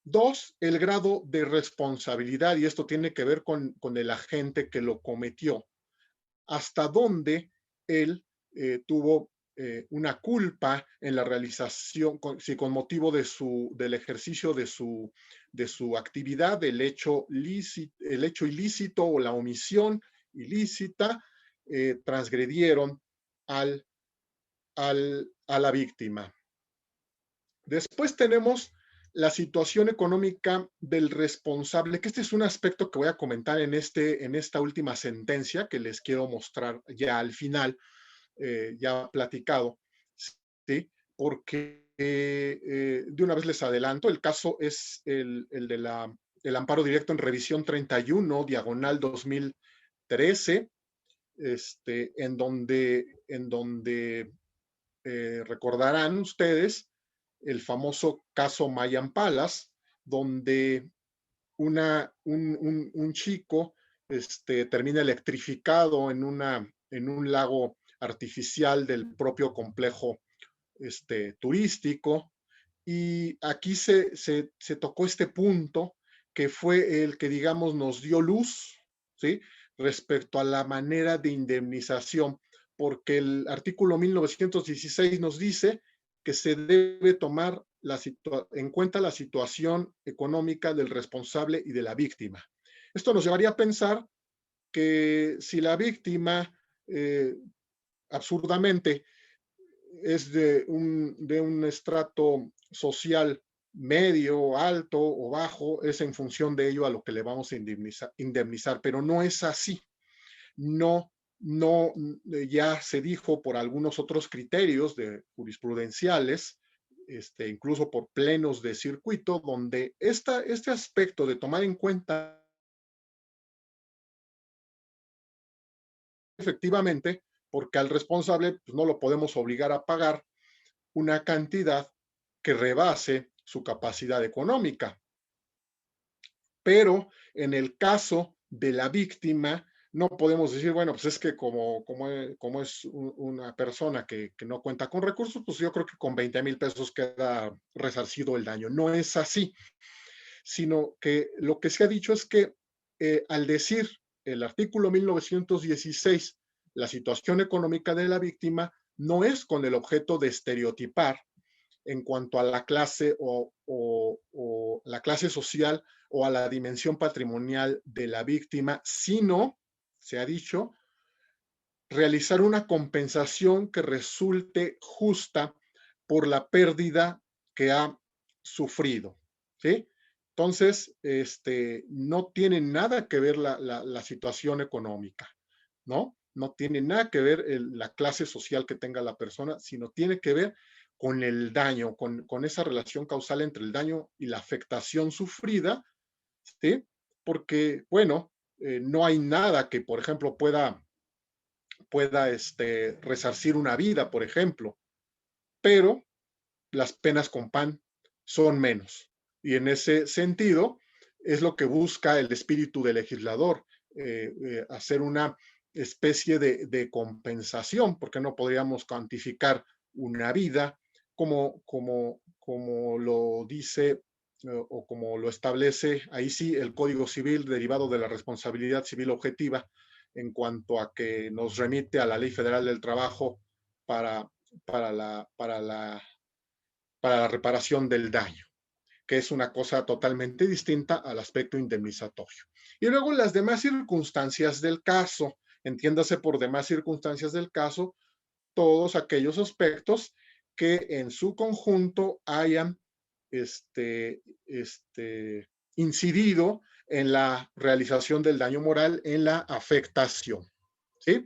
S3: 2, el grado de responsabilidad, y esto tiene que ver con el agente que lo cometió. Hasta dónde él tuvo una culpa en la realización, si con motivo del ejercicio de su actividad, el hecho ilícito o la omisión ilícita, transgredieron a la víctima. Después tenemos la situación económica del responsable, que este es un aspecto que voy a comentar en esta última sentencia que les quiero mostrar ya al final, ya platicado, ¿sí? Porque de una vez les adelanto, el caso es el amparo directo en revisión 31, diagonal 2013, en donde recordarán ustedes el famoso caso Mayan Palace, donde un chico termina electrificado en un lago artificial del propio complejo turístico. Y aquí se tocó este punto que fue el que, digamos, nos dio luz, ¿sí? Respecto a la manera de indemnización, porque el artículo 1916 nos dice que se debe tomar en cuenta la situación económica del responsable y de la víctima. Esto nos llevaría a pensar que si la víctima absurdamente es de un estrato social medio, alto o bajo, es en función de ello a lo que le vamos a indemnizar, pero no es así. No, no, ya se dijo por algunos otros criterios de jurisprudenciales, incluso por plenos de circuito, donde este aspecto de tomar en cuenta efectivamente, porque al responsable pues, no lo podemos obligar a pagar una cantidad que rebase su capacidad económica. Pero en el caso de la víctima, no podemos decir, bueno, pues es que como es una persona que no cuenta con recursos, pues yo creo que con 20,000 pesos queda resarcido el daño. No es así, sino que lo que se ha dicho es que al decir el artículo 1916, la situación económica de la víctima no es con el objeto de estereotipar en cuanto a la clase o la clase social o a la dimensión patrimonial de la víctima, sino, se ha dicho, realizar una compensación que resulte justa por la pérdida que ha sufrido, ¿sí? Entonces, no tiene nada que ver la situación económica, ¿no? No tiene nada que ver la clase social que tenga la persona, sino tiene que ver con el daño, con esa relación causal entre el daño y la afectación sufrida, ¿sí? Porque, bueno, no hay nada que, por ejemplo, pueda resarcir una vida, por ejemplo, pero las penas con pan son menos. Y en ese sentido es lo que busca el espíritu del legislador, hacer una especie de compensación, porque no podríamos cuantificar una vida como lo dice o como lo establece ahí sí el Código Civil derivado de la responsabilidad civil objetiva en cuanto a que nos remite a la Ley Federal del Trabajo para, para, la, para, la, para la reparación del daño, que es una cosa totalmente distinta al aspecto indemnizatorio. Y luego las demás circunstancias del caso, entiéndase por demás circunstancias del caso, todos aquellos aspectos que en su conjunto hayan incidido en la realización del daño moral, en la afectación, ¿sí?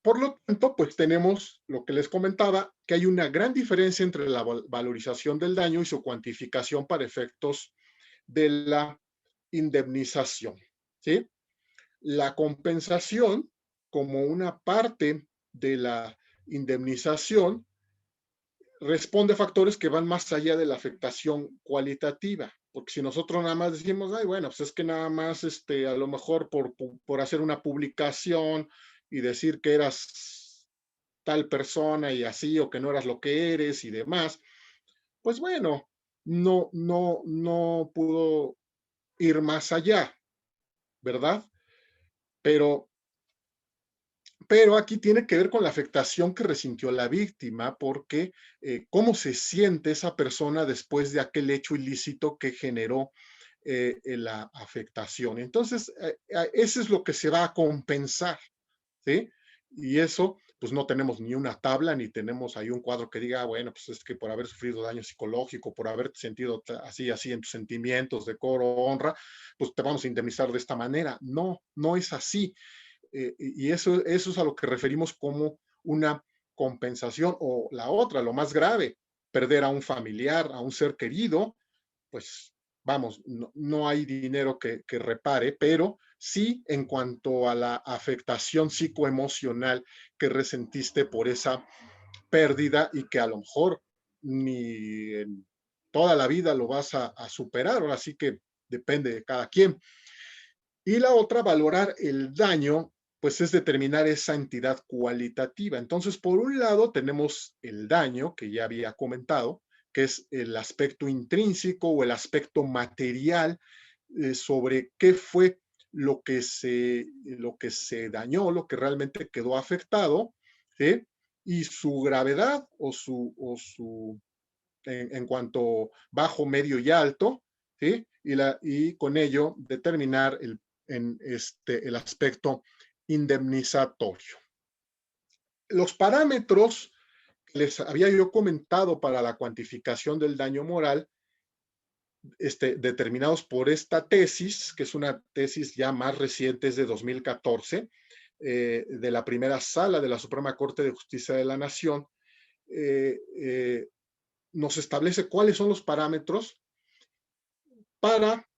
S3: Por lo tanto, pues tenemos lo que les comentaba, que hay una gran diferencia entre la valorización del daño y su cuantificación para efectos de la indemnización, ¿sí? La compensación, como una parte de la indemnización, responde a factores que van más allá de la afectación cualitativa. Porque si nosotros nada más decimos, ay, bueno, pues es que nada más, a lo mejor por hacer una publicación y decir que eras tal persona y así, o que no eras lo que eres y demás, pues bueno, no pudo ir más allá, ¿verdad? Pero aquí tiene que ver con la afectación que resintió la víctima, porque cómo se siente esa persona después de aquel hecho ilícito que generó la afectación. Entonces, eso es lo que se va a compensar, ¿sí? Y eso pues no tenemos ni una tabla, ni tenemos ahí un cuadro que diga, bueno, pues es que por haber sufrido daño psicológico, por haberte sentido así, así en tus sentimientos, decoro, honra, pues te vamos a indemnizar de esta manera. No, no es así. Y eso es a lo que referimos como una compensación, o la otra, lo más grave, perder a un familiar, a un ser querido, pues vamos, no hay dinero que repare, pero sí en cuanto a la afectación psicoemocional que resentiste por esa pérdida y que a lo mejor ni en toda la vida lo vas a superar, ahora sí que depende de cada quien. Y la otra, valorar el daño, pues es determinar esa entidad cualitativa. Entonces, por un lado, tenemos el daño, que ya había comentado, que es el aspecto intrínseco o el aspecto material sobre qué fue lo que se dañó, lo que realmente quedó afectado, ¿sí? Y su gravedad en cuanto bajo, medio y alto, ¿sí? Y con ello determinar el aspecto indemnizatorio. Los parámetros que les había yo comentado para la cuantificación del daño moral, determinados por esta tesis, que es una tesis ya más reciente, es de 2014, de la primera sala de la Suprema Corte de Justicia de la Nación, nos establece cuáles son los parámetros para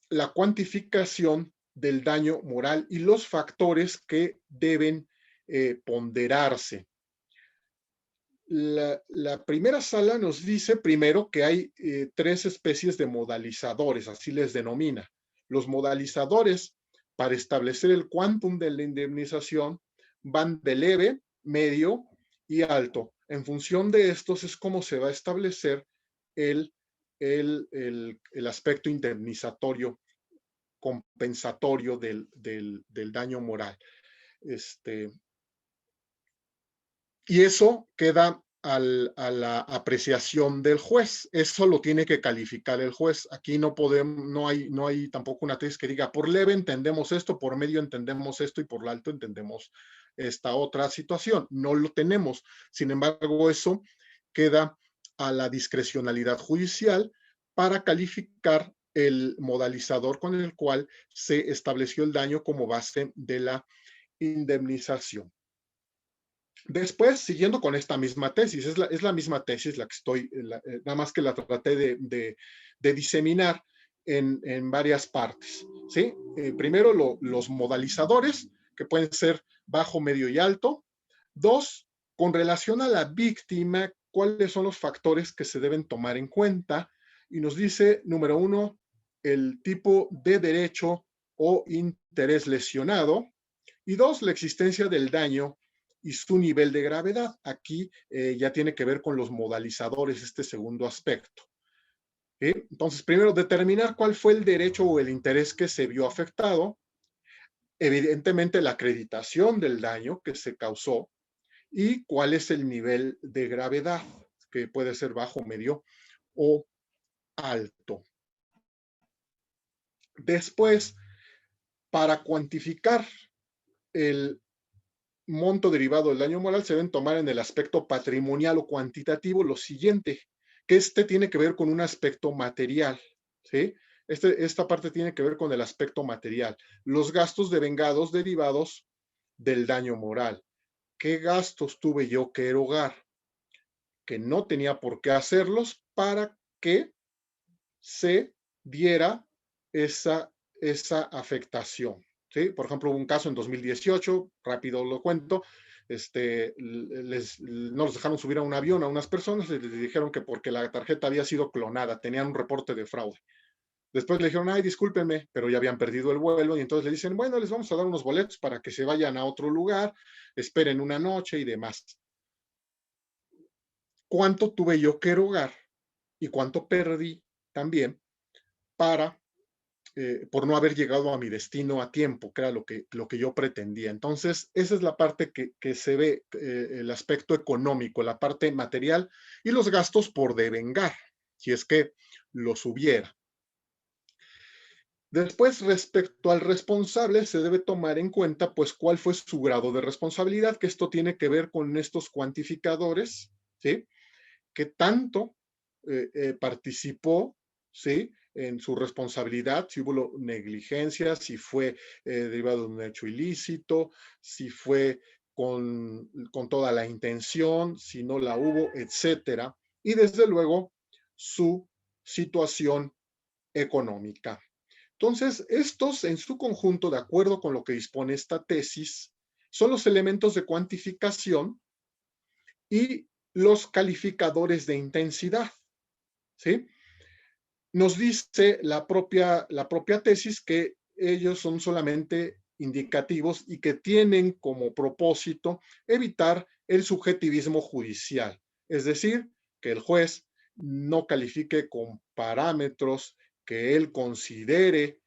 S3: la cuantificación del daño moral y los factores que deben ponderarse. La primera sala nos dice primero que hay tres especies de modalizadores, así les denomina. Los modalizadores para establecer el quantum de la indemnización van de leve, medio y alto. En función de estos es como se va a establecer el aspecto indemnizatorio compensatorio del daño moral. Y eso queda a la apreciación del juez. Eso lo tiene que calificar el juez. Aquí no hay tampoco una tesis que diga por leve entendemos esto, por medio entendemos esto y por alto entendemos esta otra situación. No lo tenemos. Sin embargo, eso queda a la discrecionalidad judicial para calificar el modalizador con el cual se estableció el daño como base de la indemnización. Después, siguiendo con esta misma tesis, es la misma tesis la que nada más que la traté de diseminar en varias partes, ¿sí? Primero, los modalizadores, que pueden ser bajo, medio y alto. Dos, con relación a la víctima, ¿cuáles son los factores que se deben tomar en cuenta? Y nos dice, número uno, el tipo de derecho o interés lesionado. Y dos, la existencia del daño y su nivel de gravedad. Aquí ya tiene que ver con los modalizadores, este segundo aspecto. ¿Sí? Entonces, primero, determinar cuál fue el derecho o el interés que se vio afectado. Evidentemente, la acreditación del daño que se causó y cuál es el nivel de gravedad, que puede ser bajo, medio o alto. Después, para cuantificar el monto derivado del daño moral, se deben tomar en el aspecto patrimonial o cuantitativo lo siguiente, que tiene que ver con un aspecto material, ¿sí? Esta parte tiene que ver con el aspecto material. Los gastos devengados derivados del daño moral. ¿Qué gastos tuve yo que erogar? Que no tenía por qué hacerlos para que se diera esa afectación. ¿Sí? Por ejemplo, hubo un caso en 2018, rápido lo cuento, no los dejaron subir a un avión a unas personas, les dijeron que porque la tarjeta había sido clonada, tenían un reporte de fraude. Después le dijeron, ay, discúlpenme, pero ya habían perdido el vuelo, y entonces le dicen, bueno, les vamos a dar unos boletos para que se vayan a otro lugar, esperen una noche y demás. ¿Cuánto tuve yo que erogar y cuánto perdí también por no haber llegado a mi destino a tiempo, que era lo que yo pretendía? Entonces, esa es la parte que se ve, el aspecto económico, la parte material y los gastos por devengar, si es que los hubiera. Después, respecto al responsable, se debe tomar en cuenta, pues, cuál fue su grado de responsabilidad, que esto tiene que ver con estos cuantificadores, ¿sí? ¿Qué tanto participó, ¿sí? En su responsabilidad, si hubo negligencia, si fue derivado de un hecho ilícito, si fue con toda la intención, si no la hubo, etcétera. Y desde luego, su situación económica. Entonces, estos en su conjunto, de acuerdo con lo que dispone esta tesis, son los elementos de cuantificación y los calificadores de intensidad, ¿sí? Nos dice la propia tesis que ellos son solamente indicativos y que tienen como propósito evitar el subjetivismo judicial, es decir, que el juez no califique con parámetros que él considere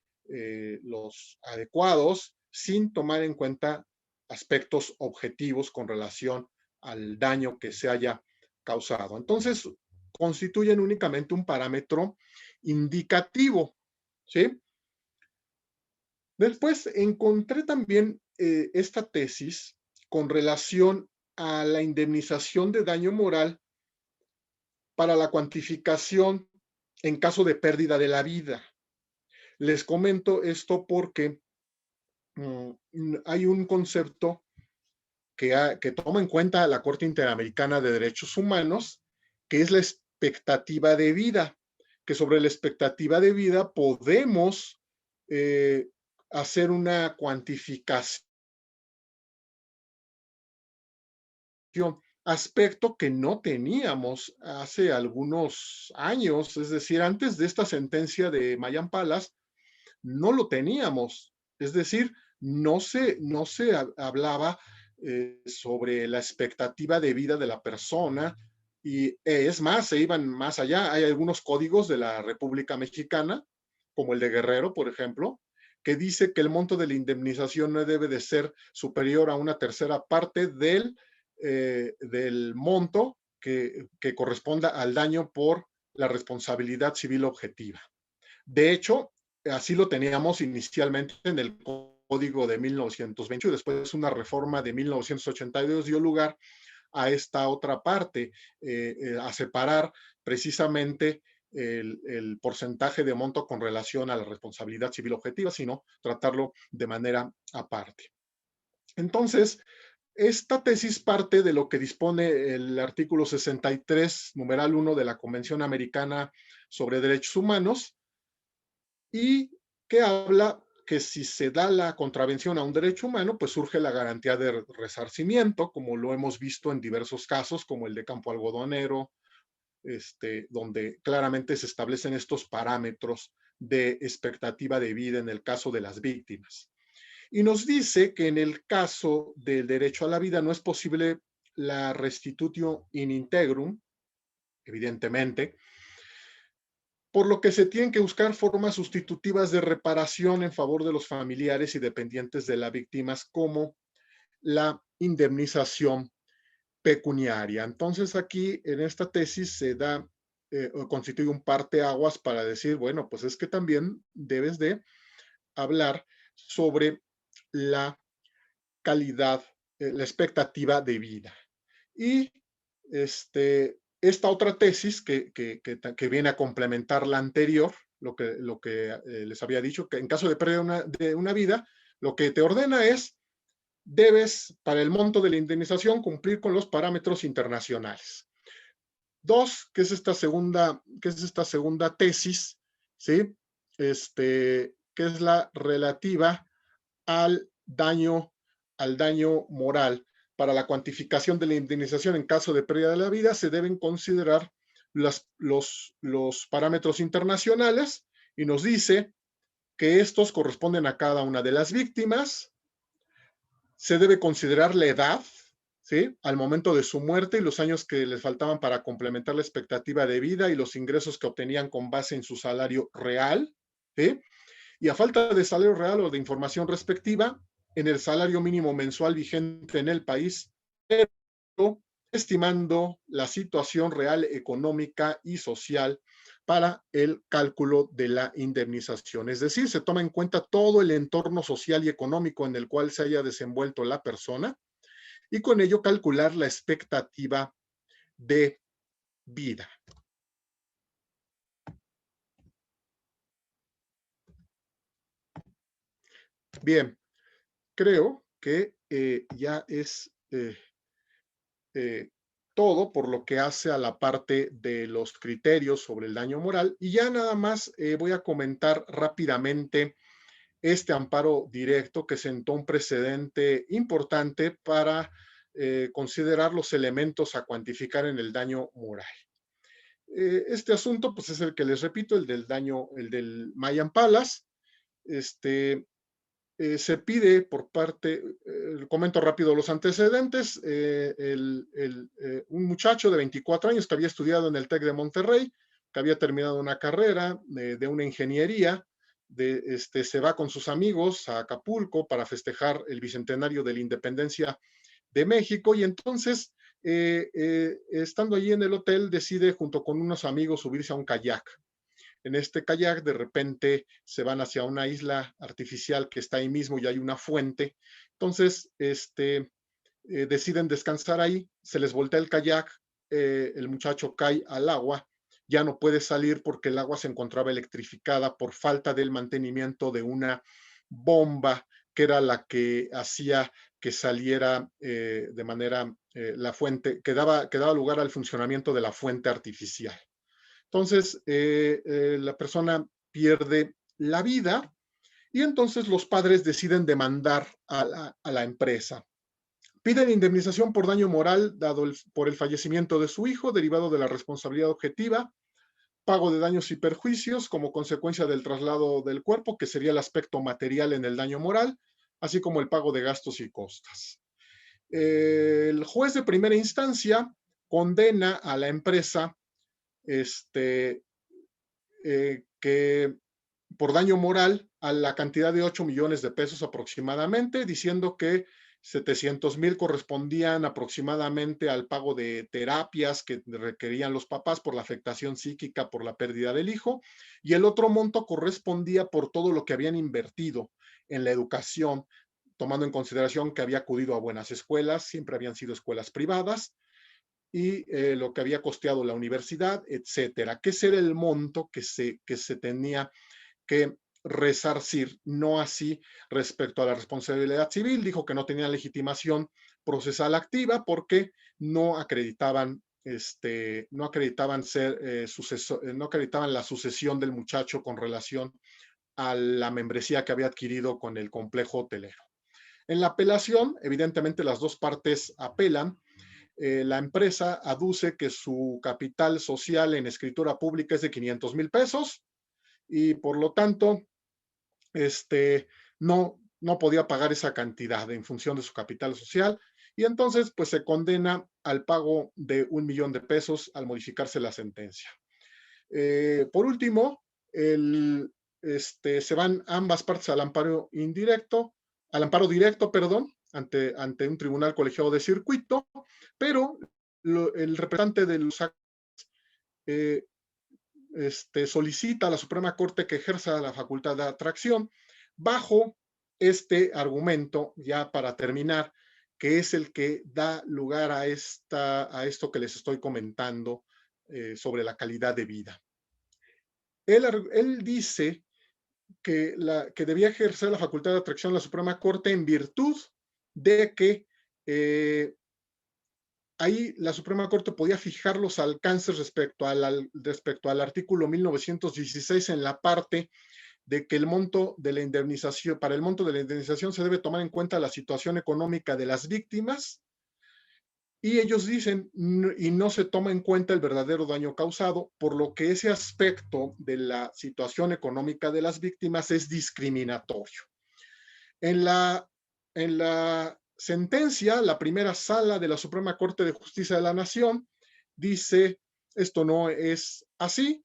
S3: los adecuados sin tomar en cuenta aspectos objetivos con relación al daño que se haya causado. Entonces, constituyen únicamente un parámetro indicativo, ¿sí? Después encontré también esta tesis con relación a la indemnización de daño moral para la cuantificación en caso de pérdida de la vida. Les comento esto porque hay un concepto que toma en cuenta la Corte Interamericana de Derechos Humanos, que es la expectativa de vida, que sobre la expectativa de vida podemos hacer una cuantificación, aspecto que no teníamos hace algunos años, es decir, antes de esta sentencia de Mayan Palas, no lo teníamos, es decir, no se hablaba sobre la expectativa de vida de la persona y es más, se iban más allá. Hay algunos códigos de la República Mexicana, como el de Guerrero, por ejemplo, que dice que el monto de la indemnización no debe de ser superior a una tercera parte del monto que corresponda al daño por la responsabilidad civil objetiva. De hecho, así lo teníamos inicialmente en el Código de 1920, y después una reforma de 1982 dio lugar a esta otra parte, a separar precisamente el porcentaje de monto con relación a la responsabilidad civil objetiva, sino tratarlo de manera aparte. Entonces, esta tesis parte de lo que dispone el artículo 63, numeral 1 de la Convención Americana sobre Derechos Humanos, y que habla que si se da la contravención a un derecho humano, pues surge la garantía de resarcimiento, como lo hemos visto en diversos casos, como el de Campo Algodonero, donde claramente se establecen estos parámetros de expectativa de vida en el caso de las víctimas. Y nos dice que en el caso del derecho a la vida no es posible la restitutio in integrum, evidentemente, por lo que se tienen que buscar formas sustitutivas de reparación en favor de los familiares y dependientes de las víctimas, como la indemnización pecuniaria. Entonces aquí en esta tesis se da, constituye un parteaguas para decir, bueno, pues es que también debes de hablar sobre la calidad, la expectativa de vida. Y esta otra tesis que viene a complementar la anterior, lo que les había dicho, que en caso de pérdida de una vida, lo que te ordena es, debes, para el monto de la indemnización, cumplir con los parámetros internacionales. Dos, que es esta segunda tesis, ¿sí? Que es la relativa al daño moral. Para la cuantificación de la indemnización en caso de pérdida de la vida, se deben considerar los parámetros internacionales y nos dice que estos corresponden a cada una de las víctimas. Se debe considerar la edad, ¿sí? Al momento de su muerte y los años que les faltaban para complementar la expectativa de vida y los ingresos que obtenían con base en su salario real, ¿sí? Y a falta de salario real o de información respectiva, en el salario mínimo mensual vigente en el país, pero estimando la situación real económica y social para el cálculo de la indemnización. Es decir, se toma en cuenta todo el entorno social y económico en el cual se haya desenvuelto la persona y con ello calcular la expectativa de vida. Bien, creo que ya es todo por lo que hace a la parte de los criterios sobre el daño moral. Y ya nada más voy a comentar rápidamente este amparo directo que sentó un precedente importante para considerar los elementos a cuantificar en el daño moral. Este asunto, pues es el que les repito, el del daño, el del Mayan Palace. Se pide por parte, comento rápido los antecedentes, un muchacho de 24 años que había estudiado en el TEC de Monterrey, que había terminado una carrera de una ingeniería, se va con sus amigos a Acapulco para festejar el bicentenario de la independencia de México y entonces, estando allí en el hotel, decide junto con unos amigos subirse a un kayak. En este kayak de repente se van hacia una isla artificial que está ahí mismo y hay una fuente. Entonces, deciden descansar ahí, se les voltea el kayak, el muchacho cae al agua, ya no puede salir porque el agua se encontraba electrificada por falta del mantenimiento de una bomba que era la que hacía que saliera de manera, la fuente, que daba lugar al funcionamiento de la fuente artificial. Entonces, la persona pierde la vida y entonces los padres deciden demandar a la empresa. Piden indemnización por daño moral dado por el fallecimiento de su hijo, derivado de la responsabilidad objetiva, pago de daños y perjuicios como consecuencia del traslado del cuerpo, que sería el aspecto material en el daño moral, así como el pago de gastos y costas. El juez de primera instancia condena a la empresa que por daño moral a la cantidad de 8 millones de pesos aproximadamente, diciendo que 700,000 correspondían aproximadamente al pago de terapias que requerían los papás por la afectación psíquica, por la pérdida del hijo, y el otro monto correspondía por todo lo que habían invertido en la educación, tomando en consideración que había acudido a buenas escuelas, siempre habían sido escuelas privadas, y lo que había costeado la universidad, etcétera. Que ese era el monto que se tenía que resarcir, no así respecto a la responsabilidad civil. Dijo que no tenía legitimación procesal activa porque no acreditaban no acreditaban no acreditaban la sucesión del muchacho con relación a la membresía que había adquirido con el complejo hotelero. En la apelación, evidentemente las dos partes apelan. La empresa aduce que su capital social en escritura pública es de 500,000 pesos y por lo tanto no podía pagar esa cantidad en función de su capital social y entonces pues se condena al pago de 1 millón de pesos al modificarse la sentencia. Por último, se van ambas partes al amparo directo, perdón, ante un tribunal colegiado de circuito, pero el representante de los solicita a la Suprema Corte que ejerza la facultad de atracción bajo este argumento, ya para terminar, que es el que da lugar a esto que les estoy comentando sobre la calidad de vida. Él dice que debía ejercer la facultad de atracción la Suprema Corte en virtud de que ahí la Suprema Corte podía fijar los alcances respecto al artículo 1916 en la parte de que el monto de la indemnización, para el monto de la indemnización se debe tomar en cuenta la situación económica de las víctimas y ellos dicen, y no se toma en cuenta el verdadero daño causado, por lo que ese aspecto de la situación económica de las víctimas es discriminatorio. En la sentencia, la primera sala de la Suprema Corte de Justicia de la Nación dice, esto no es así,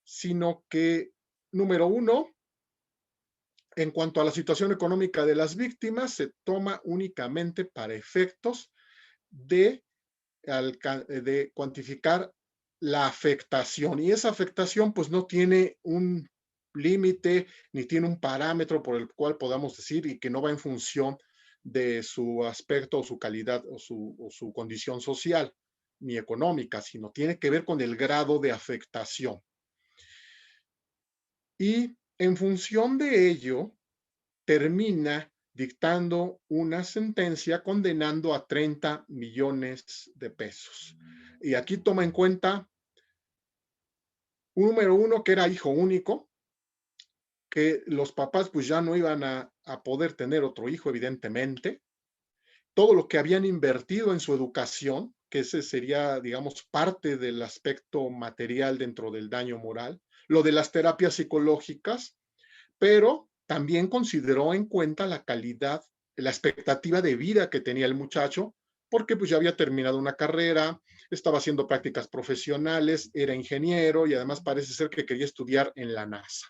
S3: sino que, número uno, en cuanto a la situación económica de las víctimas, se toma únicamente para efectos de de cuantificar la afectación, y esa afectación pues no tiene un límite ni tiene un parámetro por el cual podamos decir, y que no va en función de su aspecto o su calidad o su condición social ni económica, sino tiene que ver con el grado de afectación. Y en función de ello, termina dictando una sentencia condenando a 30 millones de pesos. Y aquí toma en cuenta, número uno, que era hijo único, que los papás pues ya no iban a poder tener otro hijo, evidentemente. Todo lo que habían invertido en su educación, que ese sería, digamos, parte del aspecto material dentro del daño moral, lo de las terapias psicológicas, pero también consideró en cuenta la calidad, la expectativa de vida que tenía el muchacho, porque pues ya había terminado una carrera, estaba haciendo prácticas profesionales, era ingeniero y además parece ser que quería estudiar en la NASA.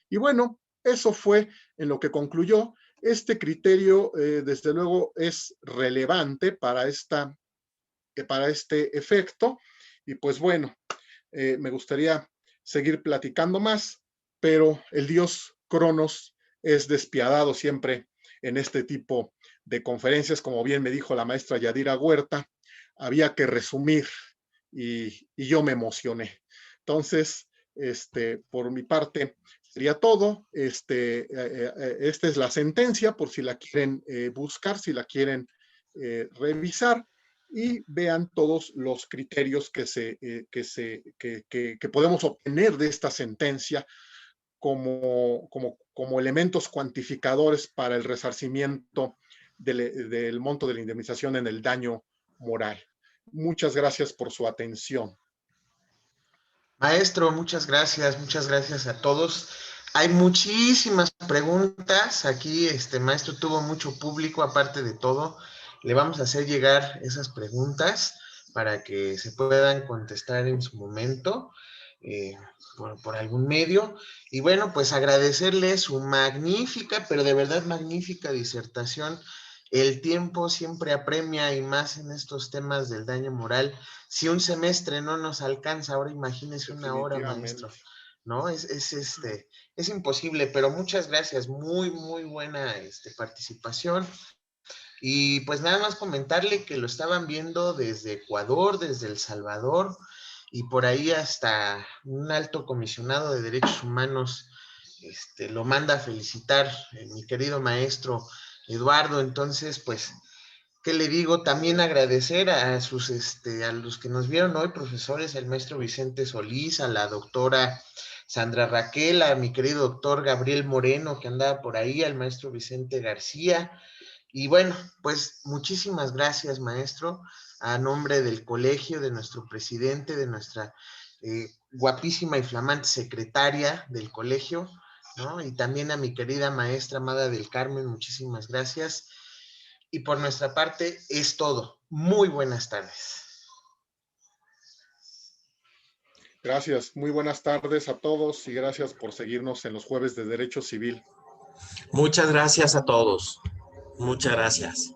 S3: Y bueno, eso fue en lo que concluyó. Este criterio, desde luego, es relevante para este efecto. Y pues bueno, me gustaría seguir platicando más, pero el dios Cronos es despiadado siempre en este tipo de conferencias. Como bien me dijo la maestra Yadira Huerta, había que resumir y yo me emocioné. Entonces, por mi parte, sería todo. Esta es la sentencia, por si la quieren buscar, si la quieren revisar, y vean todos los criterios que podemos obtener de esta sentencia como elementos cuantificadores para el resarcimiento del monto de la indemnización en el daño moral. Muchas gracias por su atención.
S4: Maestro, muchas gracias a todos. Hay muchísimas preguntas. Aquí, maestro tuvo mucho público, aparte de todo. Le vamos a hacer llegar esas preguntas para que se puedan contestar en su momento por algún medio. Y bueno, pues agradecerle su magnífica, pero de verdad magnífica disertación. El tiempo siempre apremia, y más en estos temas del daño moral. Si un semestre no nos alcanza, ahora imagínese una hora, maestro, ¿no? Es imposible, pero muchas gracias, muy, muy buena participación. Y pues nada más comentarle que lo estaban viendo desde Ecuador, desde El Salvador, y por ahí hasta un alto comisionado de derechos humanos lo manda a felicitar, mi querido maestro Eduardo. Entonces, pues, ¿qué le digo? También agradecer a los que nos vieron hoy, profesores, al maestro Vicente Solís, a la doctora Sandra Raquel, a mi querido doctor Gabriel Moreno, que andaba por ahí, al maestro Vicente García. Y bueno, pues muchísimas gracias, maestro, a nombre del colegio, de nuestro presidente, de nuestra guapísima y flamante secretaria del colegio, ¿no? Y también a mi querida maestra Amada del Carmen, muchísimas gracias. Y por nuestra parte es todo. Muy buenas tardes.
S3: Gracias, muy buenas tardes a todos y gracias por seguirnos en los jueves de Derecho Civil.
S1: Muchas gracias a todos. Muchas gracias.